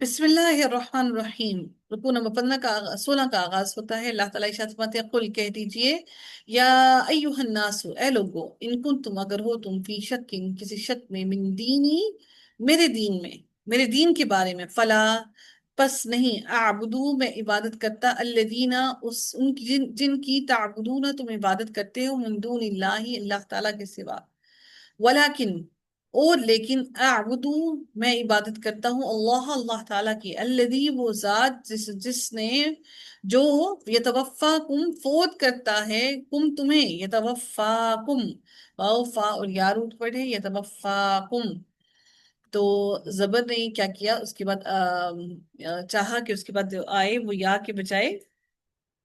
بسم اللہ الرحمن الرحیم۔ رکوع نمبر 15 کا 16 کا آغاز ہوتا ہے۔ اللہ تعالیٰ ارشاد فرماتے ہیں، قل کہہ دیجئے، یا ایہا الناس، اے لوگو، ان کنتم اگر ہو تم فی شک کسی شک میں، من دینی میرے دین میں، میرے دین کے بارے میں، فلا پس نہیں، اعبدو میں عبادت کرتا، الذین ان کی جن کی تعبدون تم عبادت کرتے ہو، من دون اللہ اللہ تعالیٰ کے سوا، ولیکن اور لیکن اعبدو میں عبادت کرتا ہوں، اللہ تعالیٰ کی، الذی وہ ذات جس نے جو یتوفاکم فوت کرتا ہے، کم تمہیں، یتوفاکم، واو فا اور یا روٹ پڑھے، یتوفاکم، تو زبر نے کیا کیا اس کے بعد چاہا کہ اس کے بعد جو آئے وہ یا کے بجائے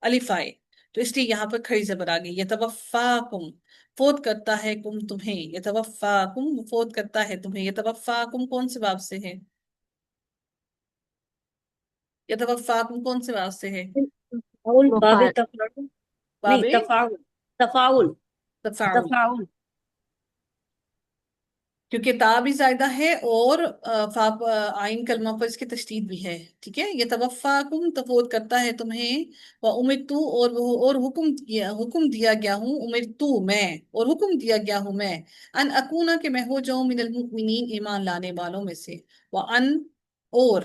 الف آئے، تو اس لیے یہاں پر کھڑی زبر آ گئی، یتوفاکم، فوت کرتا ہے کم تمہیں، یتوفاکم فوت کرتا ہے تمہیں، یتوفاکم کون سے باب سے ہے؟ یتوفاکم کون سے باب سے ہے؟ تفاعل، باب مفعول تفاعل. باب نہیں، تفاعل. تفاعل. تفاعل، تفاعل. کیونکہ تا بھی زائدہ ہے اور فا آئین کلمہ پر اس کی تشدید بھی ہے، ٹھیک ہے، یتوفاکم تو فوت کرتا ہے تمہیں، وَأُمِرْتُ اور حکم دیا گیا ہوں، امرتو میں، اور حکم دیا گیا ہوں میں، ان اکونا کہ میں ہو جاؤں من المؤمنین ایمان لانے والوں میں سے، وَأَن اور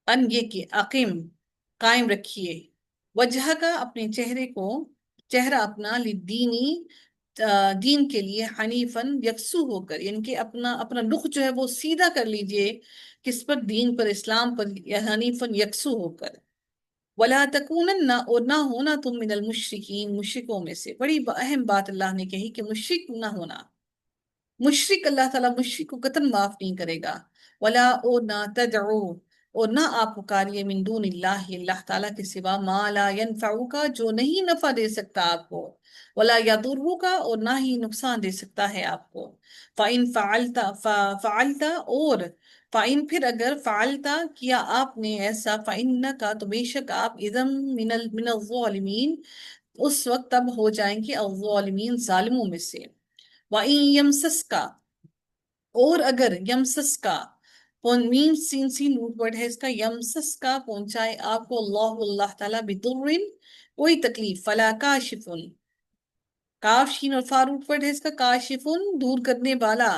ان یہ کہ اقیم قائم رکھیے، وجہ کا اپنے چہرے کو، چہرہ اپنا، لدینی دین کے لیے، حنیفن یکسو ہو کر، یعنی کہ اپنا رخ جو ہے وہ سیدھا کر لیجئے، کس پر؟ دین پر، اسلام پر، یا حنیفن یکسو ہو کر، ولا تکونن اور نہ ہونا تم من المشرکین مشرکوں میں سے۔ بڑی اہم بات اللہ نے کہی کہ مشرک نہ ہونا، مشرک اللہ تعالیٰ مشرک کو قطن معاف نہیں کرے گا، ولا اور نہ تدعو اور نہ آپ پکاریے، من دون اللہ اللہ تعالیٰ کے سوا، ما لا ینفعوکا جو نہیں نفع دے سکتا آپ کو، ولا یضروکا اور نہ ہی نقصان دے سکتا ہے آپ کو، فَإِن فعلتا اور فَإِن پھر اگر فعلتا کیا آپ نے ایسا، فَإِنَّكَ تو بے شک آپ، اذن من الظالمین اس وقت تب ہو جائیں گے، الظالمین ظالموں میں سے، وَإِن يَمْسَسْكَ اور اگر یمسس کا میم سین سین روٹ ورڈ ہے اس کا، یمسس کا پہنچائے آپ کو، اللہ تعالیٰ بدرن کوئی تکلیف، فلا کاشفن، کاف شین اور فا روٹ ورڈ ہے اس کا، کاشفن دور کرنے والا،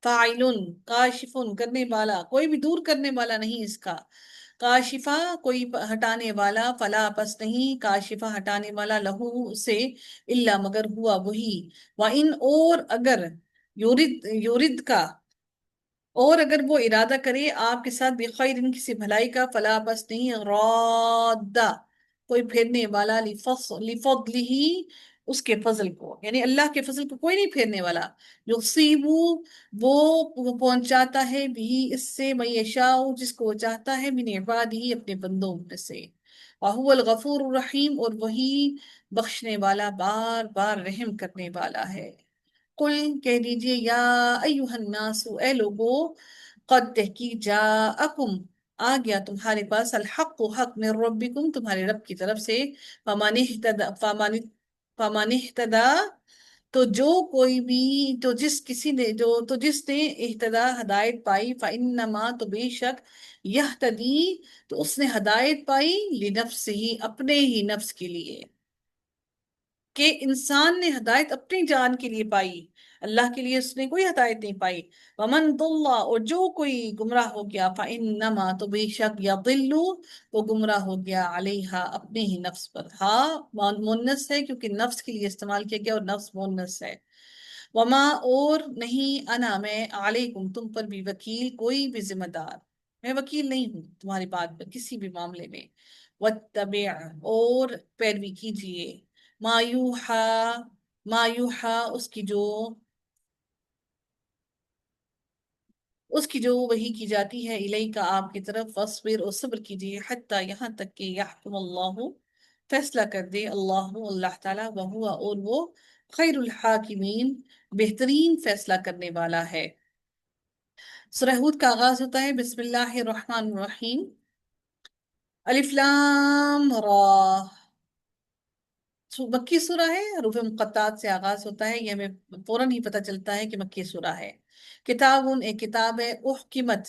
فاعلن کاشفن کرنے والا، کوئی بھی دور کرنے والا نہیں اس کا، کاشفہ کوئی ہٹانے والا، فلا پس نہیں، کاشفہ ہٹانے والا، لہو سے، الا مگر ہوا وہی، وَإِن اور اگر یورد کا اور اگر وہ ارادہ کرے آپ کے ساتھ، بخیر کسی بھلائی کا، فلا بس نہیں، رادہ کوئی پھیرنے والا، لفضلہ اس کے فضل کو، یعنی اللہ کے فضل کو کوئی نہیں پھیرنے والا، یصیبو وہ پہنچاتا ہے بھی اس سے، من یشاء جس کو وہ چاہتا ہے، من عبادہ اپنے بندوں میں سے، وہو الغفور الرحیم اور وہی بخشنے والا، بار بار رحم کرنے والا ہے۔ قل کہہ دیجئے، یا ایوہ الناس اے لوگو، قد تحقیق جاءکم آ گیا تمہارے پاس، الحق حق من ربکم تمہارے رب کی طرف سے، فمن اہتدا تو جو کوئی بھی، تو جس نے اہتدا ہدایت پائی، فانما تو بے شک، یہتدی تو اس نے ہدایت پائی، لنفسہ اپنے ہی نفس کے لیے، کہ انسان نے ہدایت اپنی جان کے لیے پائی، اللہ کے لیے اس نے کوئی ہدایت نہیں پائی، ومن ضل اور جو کوئی گمراہ ہو گیا، فانما تو بے شک، یضل وہ گمراہ ہو گیا، علیہا اپنے ہی نفس پر، ہاں مونس ہے کیونکہ نفس کے لیے استعمال کیا گیا اور نفس مونس ہے، وما اور نہیں، انا میں، علیکم تم پر بھی، وکیل کوئی بھی ذمہ دار، میں وکیل نہیں ہوں تمہاری بات پر کسی بھی معاملے میں، واتبع اور پیروی کیجئے، ما یوحا اس کی جو وحی کی جاتی ہے، الیکا آپ کی طرف، فاصبر اور صبر کیجئے، حتی یہاں تک کہ یحکم اللہ فیصلہ کر دے، اللہ تعالیٰ، وہو اور وہ، خیر الحاکمین بہترین فیصلہ کرنے والا ہے۔ سورہ ہود کا آغاز ہوتا ہے، بسم اللہ الرحمن الرحیم، الف لام را، مکی سورہ ہے، حروف مقطعات سے آغاز ہوتا ہے، یہ ہمیں فوراً ہی پتہ چلتا ہے کہ مکی سورہ ہے۔ کتاب ایک کتاب ہے، احکمت